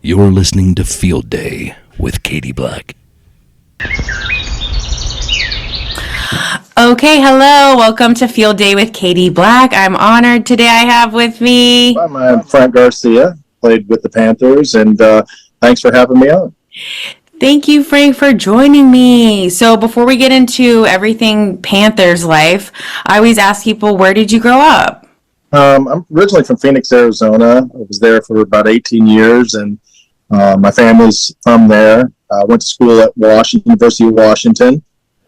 You're listening to Field Day with Katie Black. Okay, hello. Welcome to Field Day with Katie Black. I'm honored today I have with me... I'm Frank Garcia, played with the Panthers, and thanks for having me on. Thank you, Frank, for joining me. So before we get into everything Panthers life, I always ask people, where did you grow up? I'm originally from Phoniex, Arizona. I was there for about 18 years, and my family's from there. I went to school at University of Washington.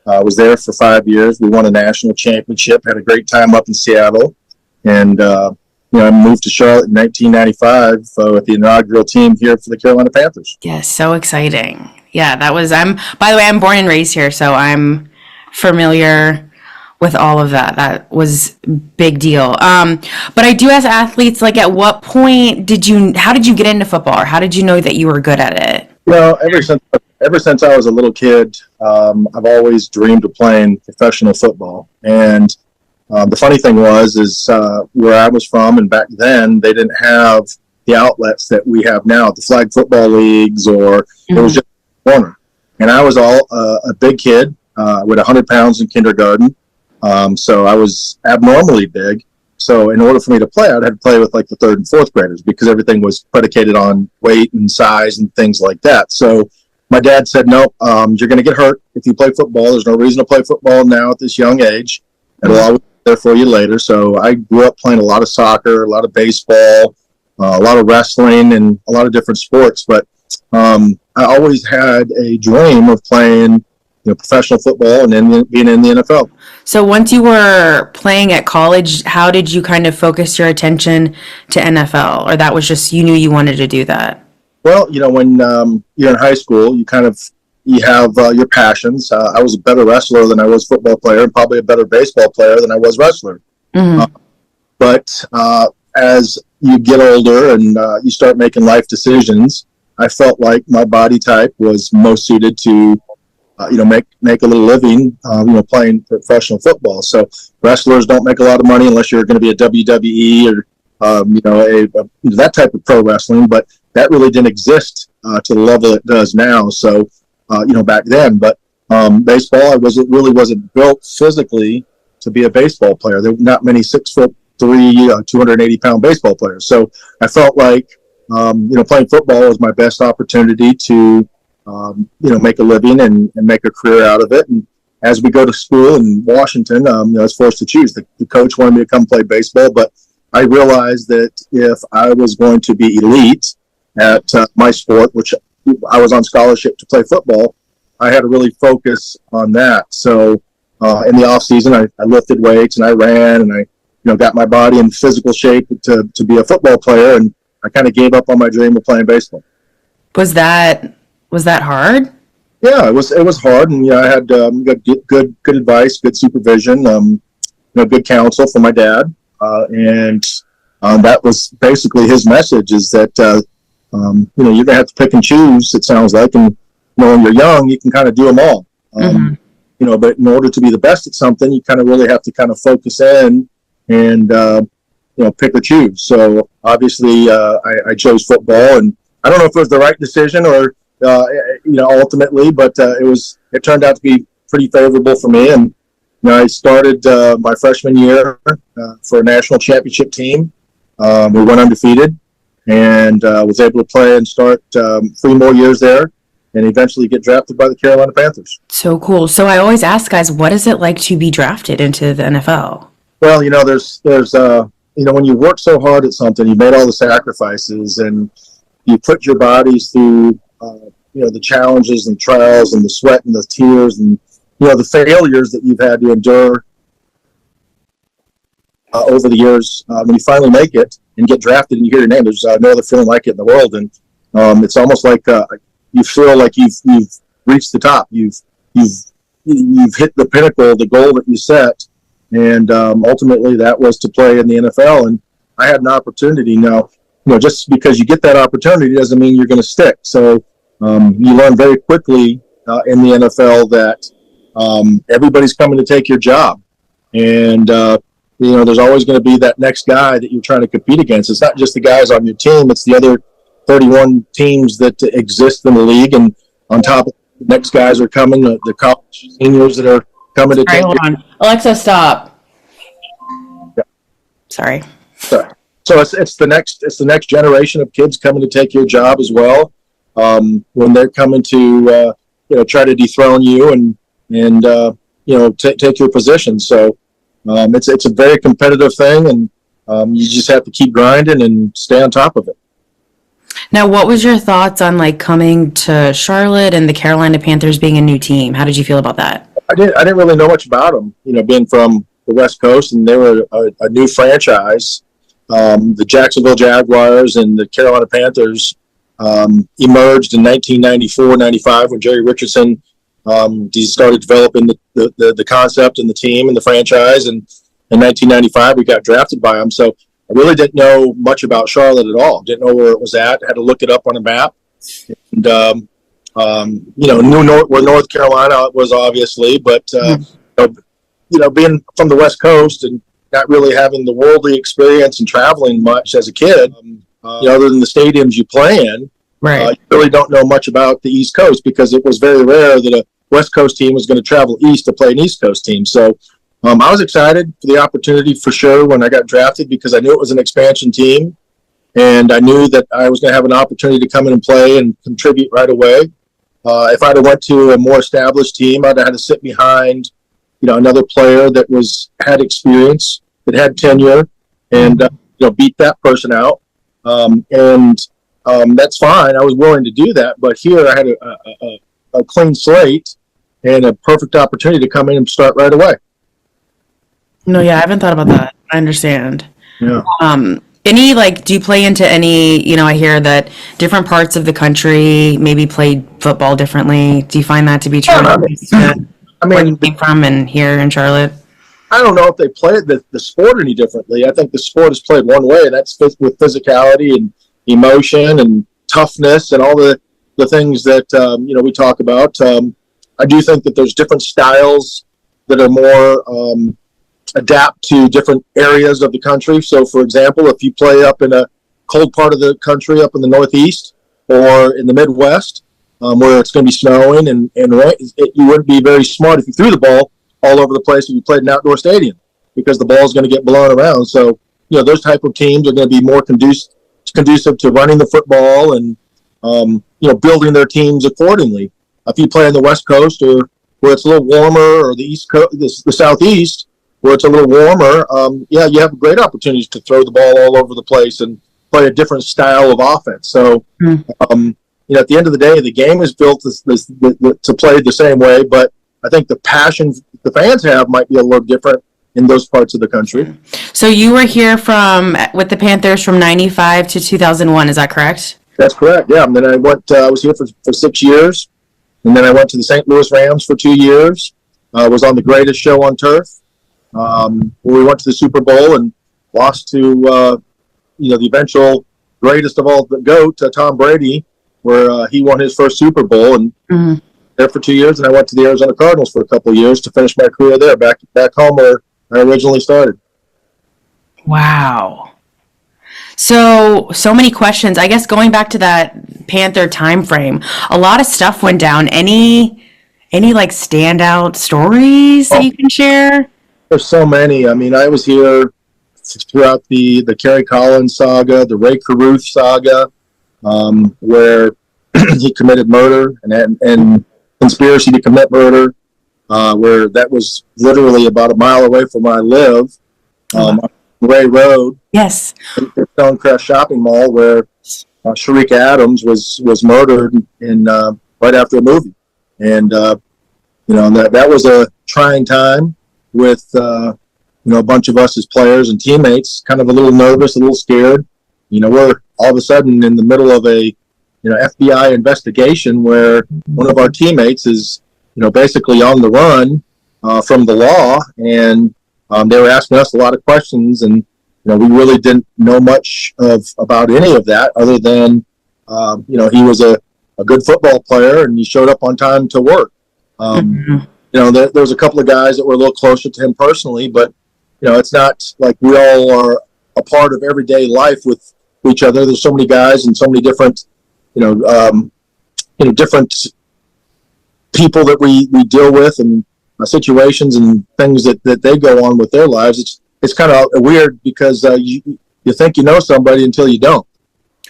I was there for 5 years. We won a national championship, had a great time up in Seattle, and I moved to Charlotte in 1995 with the inaugural team here for the Carolina Panthers. Yes, so exciting. Yeah, by the way, I'm born and raised here, so I'm familiar with all of that. That was big deal. But I do ask athletes, like, at what point how did you get into football, or how did you know that you were good at it? Well, ever since I was a little kid, I've always dreamed of playing professional football. And the funny thing is where I was from, and back then, they didn't have the outlets that we have now, the flag football leagues, or it was just a corner. And I was a big kid, with 100 pounds in kindergarten. So I was abnormally big. So in order for me to play, I'd have to play with like the third and fourth graders because everything was predicated on weight and size and things like that. So my dad said, no, you're going to get hurt if you play football. There's no reason to play football now at this young age. It'll always be there for you later. So I grew up playing a lot of soccer, a lot of baseball, a lot of wrestling, and a lot of different sports. But I always had a dream of playing professional football and then being in the NFL. So once you were playing at college, how did you kind of focus your attention to NFL? Or that was just, you knew you wanted to do that? Well, when you're in high school, you have your passions. I was a better wrestler than I was football player, and probably a better baseball player than I was wrestler. Mm-hmm. But as you get older and you start making life decisions, I felt like my body type was most suited to make a little living, playing professional football. So wrestlers don't make a lot of money unless you're going to be a WWE or, that type of pro wrestling. But that really didn't exist to the level it does now. So, back then. But baseball, I really wasn't built physically to be a baseball player. There were not many 6'3", 280-pound baseball players. So I felt like, playing football was my best opportunity to make a living and make a career out of it. And as we go to school in Washington, I was forced to choose. The coach wanted me to come play baseball, but I realized that if I was going to be elite at my sport, which I was on scholarship to play football, I had to really focus on that. So in the off season, I lifted weights and I ran and I got my body in physical shape to be a football player, and I kind of gave up on my dream of playing baseball. Was that hard? Yeah, it was hard, and I had good advice, good supervision, good counsel from my dad, and that was basically his message: is that you're gonna have to pick and choose. It sounds like, and when you're young, you can kind of do them all. But in order to be the best at something, you kind of really have to kind of focus in and pick or choose. So obviously, I chose football, and I don't know if it was the right decision or. Ultimately, but it turned out to be pretty favorable for me. And I started my freshman year for a national championship team. We went undefeated and was able to play and start 3 more years there, and eventually get drafted by the Carolina Panthers. So cool. So I always ask guys, what is it like to be drafted into the NFL? Well, there's when you work so hard at something, you made all the sacrifices, and you put your bodies through the challenges and trials and the sweat and the tears and, the failures that you've had to endure over the years. When you finally make it and get drafted and you hear your name, there's no other feeling like it in the world. And it's almost like you feel like you've reached the top. You've hit the pinnacle, the goal that you set. And ultimately that was to play in the NFL. And I had an opportunity. Now, just because you get that opportunity doesn't mean you're going to stick. So you learn very quickly in the NFL that everybody's coming to take your job. And, there's always going to be that next guy that you're trying to compete against. It's not just the guys on your team. It's the other 31 teams that exist in the league, and on top of the next guys are coming, the college seniors that are coming to All right, take. hold on. Alexa, stop. Yeah. Sorry. So it's the next generation of kids coming to take your job as well. When they're coming to try to dethrone you and take your position. So it's a very competitive thing, and you just have to keep grinding and stay on top of it. Now, what was your thoughts on like coming to Charlotte and the Carolina Panthers being a new team? How did you feel about that? I didn't really know much about them, being from the West Coast, and they were a new franchise. The Jacksonville Jaguars and the Carolina Panthers emerged in 1994-95 when Jerry Richardson started developing the concept and the team and the franchise. And in 1995, we got drafted by them. So I really didn't know much about Charlotte at all. Didn't know where it was at. Had to look it up on a map. And, knew where North Carolina was, obviously. But, being from the West Coast and not really having the worldly experience and traveling much as a kid, other than the stadiums you play in, right. You really don't know much about the East Coast because it was very rare that a West Coast team was going to travel east to play an East Coast team. So I was excited for the opportunity for sure when I got drafted because I knew it was an expansion team, and I knew that I was going to have an opportunity to come in and play and contribute right away. If I'd have went to a more established team, I'd have had to sit behind, another player that had experience, that had tenure, and beat that person out. That's fine. I was willing to do that, but here I had a clean slate and a perfect opportunity to come in and start right away. No, yeah, I haven't thought about that. I understand. Yeah. Do you play into any, I hear that different parts of the country maybe play football differently. Do you find that to be true? Where you came from and here in Charlotte? I don't know if they play the sport any differently. I think the sport is played one way, and that's with physicality and emotion and toughness and all the things that, we talk about. I do think that there's different styles that are more adapt to different areas of the country. So, for example, if you play up in a cold part of the country, up in the Northeast or in the Midwest, where it's going to be snowing and rain, you wouldn't be very smart if you threw the ball all over the place if you played in an outdoor stadium because the ball is going to get blown around. So, those type of teams are going to be more conducive to running the football and, building their teams accordingly. If you play on the West Coast or where it's a little warmer, or the East Coast, the Southeast, where it's a little warmer, you have great opportunities to throw the ball all over the place and play a different style of offense. So, at the end of the day, the game is built to play the same way, but I think the passion the fans have might be a little different in those parts of the country. So you were here with the Panthers from 95 to 2001, is that correct? That's correct, yeah. And then I was here for 6 years, and then I went to the St. Louis Rams for 2 years. Was on the Greatest Show on Turf, where we went to the Super Bowl and lost to, the eventual greatest of all, the GOAT, Tom Brady, where he won his first Super Bowl, and there for 2 years, and I went to the Arizona Cardinals for a couple of years to finish my career there, back home where I originally started. Wow. So many questions. I guess going back to that Panther time frame, a lot of stuff went down. Any standout stories that you can share? There's so many. I mean, I was here throughout the Kerry Collins saga, the Ray Carruth saga, where he committed murder and conspiracy to commit murder, where that was literally about a mile away from where I live, on Ray Road. Yes. The Stonecrest Shopping Mall, where Sharik Adams was murdered right after a movie, and that was a trying time with a bunch of us as players and teammates, kind of a little nervous, a little scared. We're all of a sudden in the middle of a FBI investigation where one of our teammates is basically on the run from the law, and they were asking us a lot of questions, and we really didn't know much about any of that other than he was a good football player and he showed up on time to work. There was a couple of guys that were a little closer to him personally, but it's not like we all are a part of everyday life with each other. There's so many guys and so many different, different people that we deal with, and situations and things that they go on with their lives. It's kind of weird because you think you know somebody until you don't.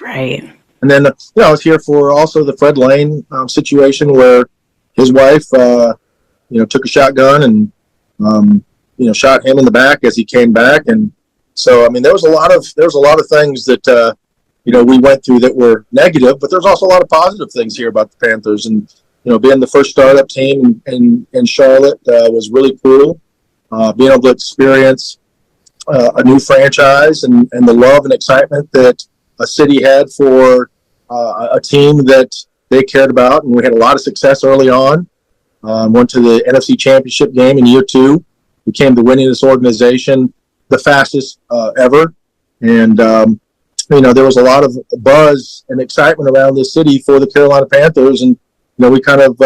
Right. And then, I was here for also the Fred Lane situation where his wife, took a shotgun and, shot him in the back as he came back. And so, I mean, there was a lot of things that, we went through that were negative, but there's also a lot of positive things here about the Panthers. And, being the first startup team in Charlotte was really cool. Being able to experience a new franchise and the love and excitement that a city had for a team that they cared about. And we had a lot of success early on. Went to the NFC Championship game in year 2. Became the winningest organization, the fastest ever. And, there was a lot of buzz and excitement around this city for the Carolina Panthers. And, we kind of,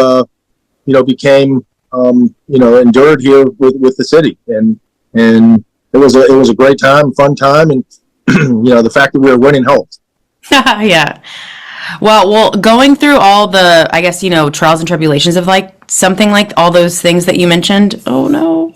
became, endured here with the city. And it was a great time, fun time. And, the fact that we were winning helped. Yeah. Well, going through all the, I guess, trials and tribulations of like something like all those things that you mentioned. Oh no.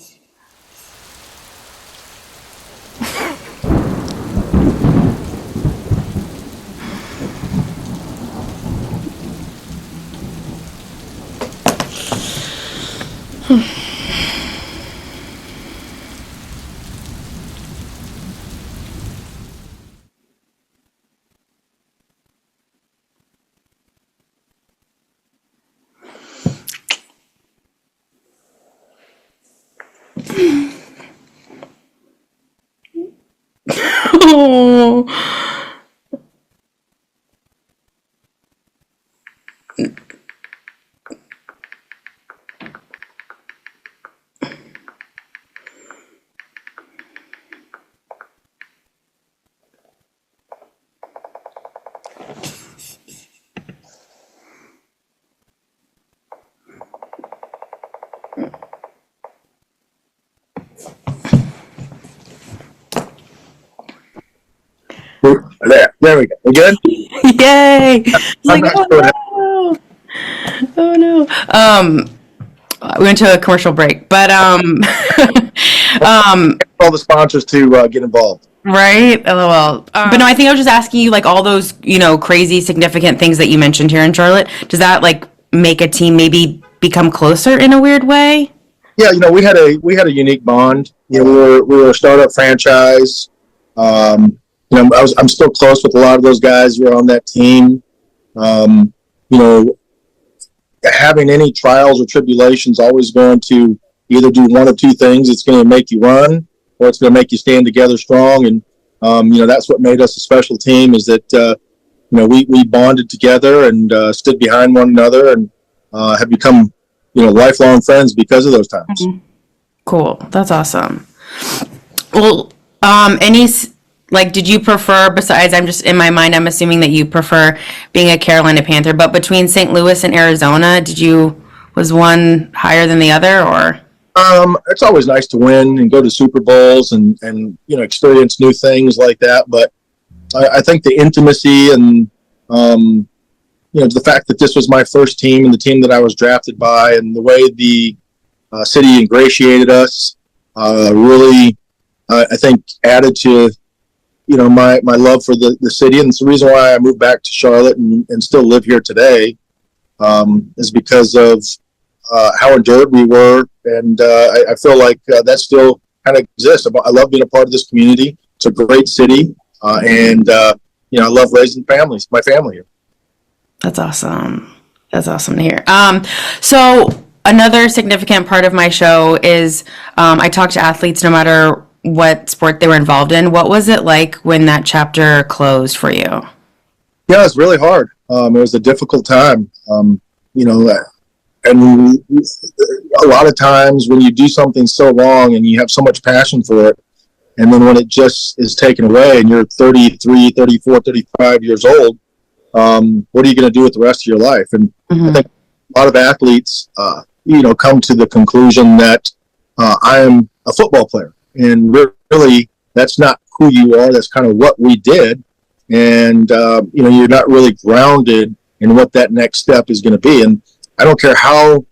Oh. There we go. We good? Yay! It's like, oh no. Oh no. We went to a commercial break, but all the sponsors to get involved. right? LOL. But no, I think I was just asking you like all those, crazy significant things that you mentioned here in Charlotte. Does that like make a team maybe become closer in a weird way? Yeah, we had a unique bond. We were a startup franchise. I'm still close with a lot of those guys who are on that team. Having any trials or tribulations always going to either do one of two things. It's going to make you run, or it's going to make you stand together strong. And that's what made us a special team. Is that we bonded together and stood behind one another and have become lifelong friends because of those times. Mm-hmm. Cool. That's awesome. Well, did you prefer, besides, I'm just in my mind, I'm assuming that you prefer being a Carolina Panther, but between St. Louis and Arizona, was one higher than the other, or? It's always nice to win and go to Super Bowls and experience new things like that. But I think the intimacy and, the fact that this was my first team and the team that I was drafted by, and the way the city ingratiated us, really, I think added to, my love for the city. And it's the reason why I moved back to Charlotte and still live here today, is because of how endured we were. And I feel like that still kind of exists. I love being a part of this community. It's a great city. And I love raising my family here. That's awesome. That's awesome to hear. So another significant part of my show is I talk to athletes no matter what sport they were involved in. What was it like when that chapter closed for you? Yeah, it was really hard. It was a difficult time. And a lot of times when you do something so long and you have so much passion for it, and then when it just is taken away and you're 33, 34, 35 years old, what are you going to do with the rest of your life? And I think a lot of athletes, come to the conclusion that I am a football player. And really, that's not who you are. That's kind of what we did. and you're not really grounded in what that next step is going to be. And I don't care how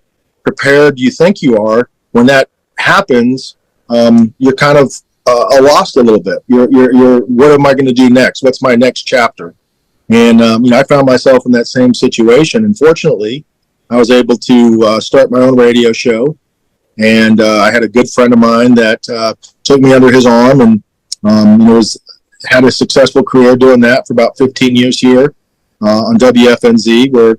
prepared you think you are, when that happens, you're kind of lost a little bit. You're what am I going to do next? What's my next chapter? And I found myself in that same situation. And fortunately, I was able to start my own radio show. And I had a good friend of mine that took me under his arm, and had a successful career doing that for about 15 years here on WFNZ, where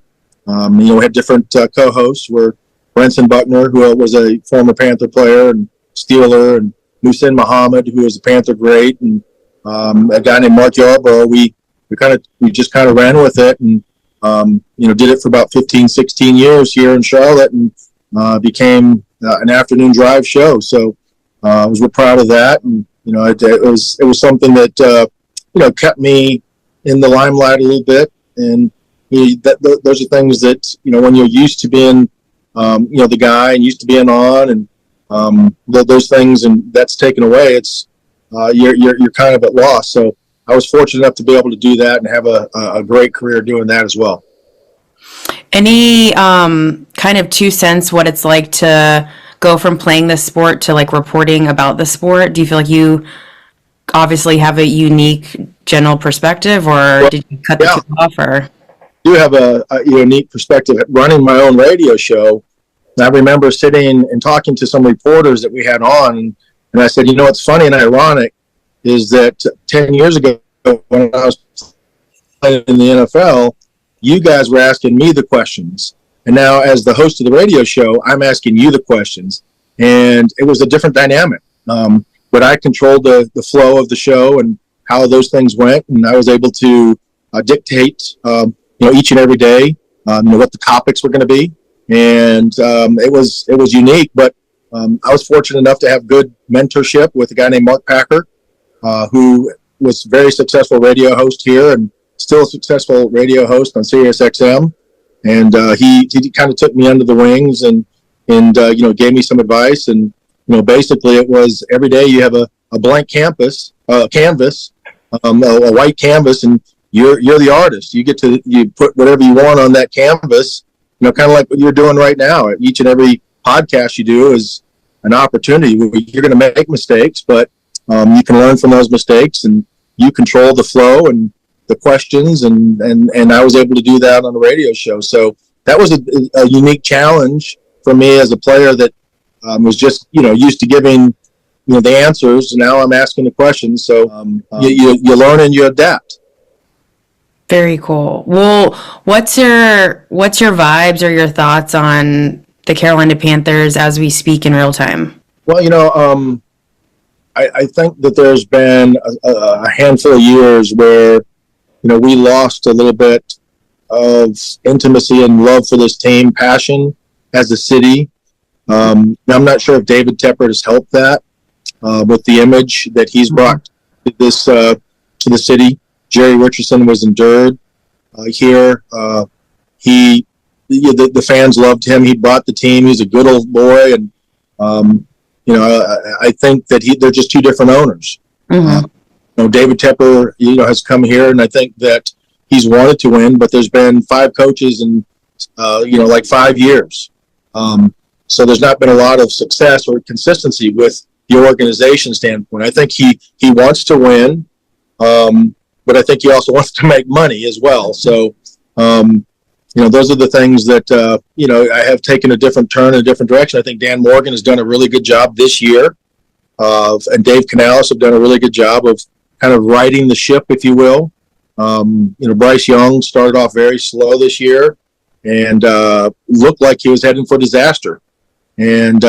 we had different co-hosts. Where Brenson Buckner, who was a former Panther player and Steeler, and Muhsin Muhammad, who was a Panther great, and a guy named Mark Yarbrough. We just kind of ran with it, and did it for about 15, 16 years here in Charlotte, and became an afternoon drive show. So I was real proud of that, and it was something that kept me in the limelight a little bit. And those are things that when you're used to being the guy and used to being on, and those things, and that's taken away, it's you're kind of at loss. So I was fortunate enough to be able to do that and have a great career doing that as well. Any kind of 2 cents what it's like to go from playing the sport to like reporting about the sport? Do you feel like you obviously have a unique general perspective, or did you cut the two off? Or I do have a unique perspective at running my own radio show. And I remember sitting and talking to some reporters that we had on, and I said, what's funny and ironic is that 10 years ago when I was playing in the NFL, you guys were asking me the questions. And now as the host of the radio show, I'm asking you the questions. And it was a different dynamic. But I controlled the flow of the show and how those things went. And I was able to dictate, each and every day, what the topics were going to be. And it was unique. But I was fortunate enough to have good mentorship with a guy named Mark Packer, who was a very successful radio host here and still a successful radio host on Sirius XM. And he kind of took me under the wings and gave me some advice. And basically it was every day you have a blank canvas, a white canvas, and you're the artist. You put whatever you want on that canvas. Kind of like what you're doing right now. Each and every podcast you do is an opportunity where you're going to make mistakes, but you can learn from those mistakes, and you control the flow and the questions, and I was able to do that on the radio show. So that was a unique challenge for me as a player that was just used to giving the answers. Now I'm asking the questions. So you learn and you adapt. Very cool. Well, what's your vibes or your thoughts on the Carolina Panthers as we speak in real time? Well, I think that there's been a handful of years where we lost a little bit of intimacy and love for this team, passion as a city. I'm not sure if David Tepper has helped that with the image that he's brought to the city. Jerry Richardson was endured here. The fans loved him. He brought the team. He's a good old boy, and I think that they're just two different owners. Mm-hmm. David Tepper, has come here, and I think that he's wanted to win, but there's been 5 coaches in, 5 years. So there's not been a lot of success or consistency with the organization standpoint. I think he wants to win, but I think he also wants to make money as well. So, those are the things that, I have taken a different turn in a different direction. I think Dan Morgan has done a really good job this year, and Dave Canales have done a really good job of kind of riding the ship, if you will. Bryce Young started off very slow this year and looked like he was heading for disaster. And,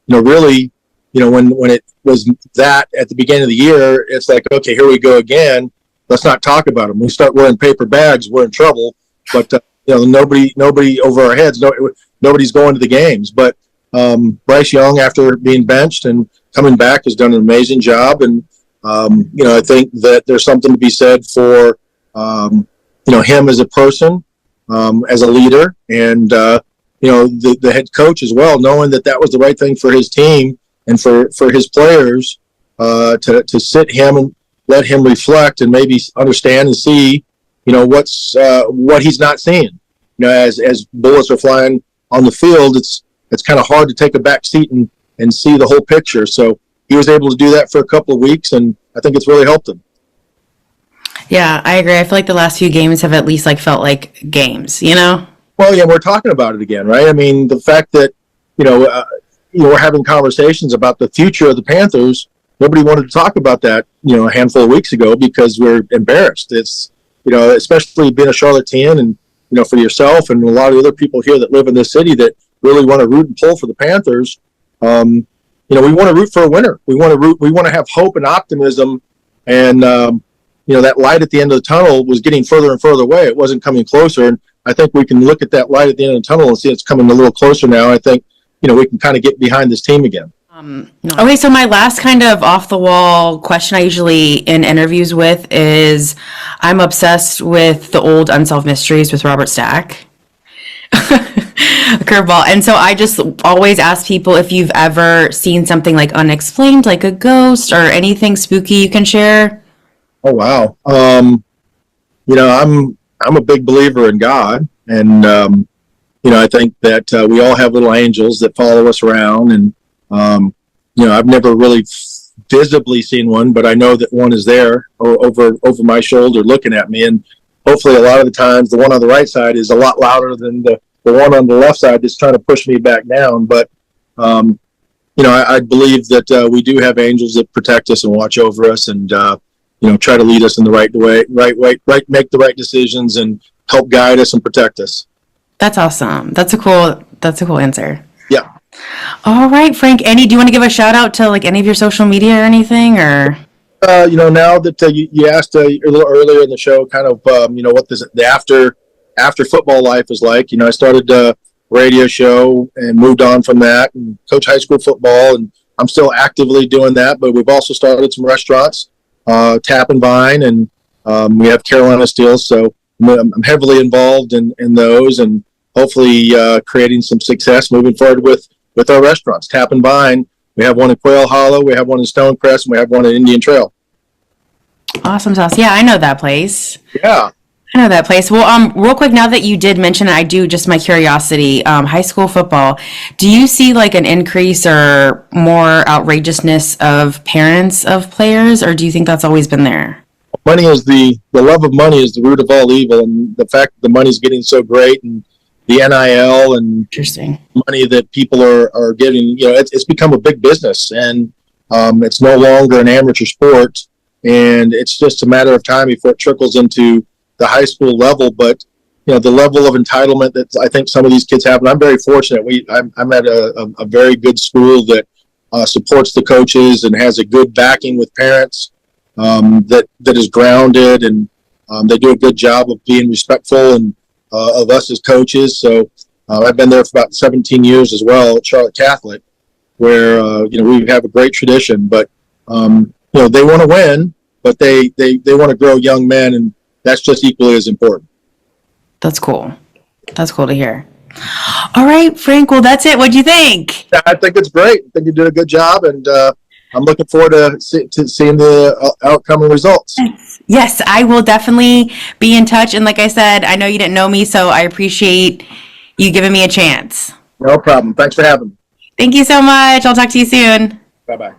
really, when it was that at the beginning of the year, it's like, okay, here we go again. Let's not talk about them. We start wearing paper bags, we're in trouble. But, nobody over our heads, nobody's going to the games. But Bryce Young, after being benched and coming back, has done an amazing job. And, I think that there's something to be said for, him as a person, as a leader, and, the head coach as well, knowing that was the right thing for his team and for his players, to sit him let him reflect and maybe understand and see, what he's not seeing. As bullets are flying on the field, it's kind of hard to take a back seat and see the whole picture. So he was able to do that for a couple of weeks, and I think it's really helped him. Yeah, I agree. I feel like the last few games have at least felt like games, Well, yeah, we're talking about it again, right? I mean, the fact that, we're having conversations about the future of the Panthers. Nobody wanted to talk about that, a handful of weeks ago because we're embarrassed. It's, especially being a Charlottean and, for yourself and a lot of other people here that live in this city that really want to root and pull for the Panthers. We want to root for a winner. We want to have hope and optimism. And, that light at the end of the tunnel was getting further and further away. It wasn't coming closer. And I think we can look at that light at the end of the tunnel and see it's coming a little closer now. I think, we can kind of get behind this team again. Okay, so my last kind of off the wall question I usually in interviews with is I'm obsessed with the old Unsolved Mysteries with Robert Stack. Curveball. And so I just always ask people if you've ever seen something unexplained, like a ghost or anything spooky you can share. Oh, wow. I'm a big believer in God, and I think that we all have little angels that follow us around, and I've never really visibly seen one, but I know that one is there over my shoulder looking at me, and hopefully a lot of the times the one on the right side is a lot louder than the one on the left side that's trying to push me back down. But I believe that we do have angels that protect us and watch over us, and try to lead us in the right way, make the right decisions, and help guide us and protect us. That's awesome. That's a cool answer. Yeah. All right, Frank. Do you want to give a shout out to any of your social media or anything, or? Now that you asked a little earlier in the show, kind of, what the after football life is like. I started a radio show and moved on from that and coach high school football, and I'm still actively doing that. But we've also started some restaurants, Tap and Vine, and we have Carolina Steels. So I'm heavily involved in those, and hopefully creating some success moving forward with our restaurants. Tap and Vine. We have one in Quail Hollow, we have one in Stonecrest, and we have one in Indian Trail. Awesome sauce. Yeah, I know that place. Yeah. I know that place. Well, real quick, now that you did mention it, I do, just my curiosity, high school football, do you see an increase or more outrageousness of parents of players, or do you think that's always been there? Money is the love of money is the root of all evil, and the fact that the money's getting so great, and the NIL and interesting money that people are getting, it's become a big business, and it's no longer an amateur sport, and it's just a matter of time before it trickles into the high school level. But the level of entitlement that I think some of these kids have, and I'm very fortunate. I'm at a very good school that supports the coaches and has a good backing with parents, that is grounded, and they do a good job of being respectful and of us as coaches. So I've been there for about 17 years as well at Charlotte Catholic, where we have a great tradition. But they want to win, but they want to grow young men, and that's just equally as important. That's cool. That's cool to hear. All right, Frank. Well, that's it. What'd you think? I think it's great. I think you did a good job, and I'm looking forward to seeing the outcome and results. Yes, I will definitely be in touch. And like I said, I know you didn't know me, so I appreciate you giving me a chance. No problem. Thanks for having me. Thank you so much. I'll talk to you soon. Bye-bye.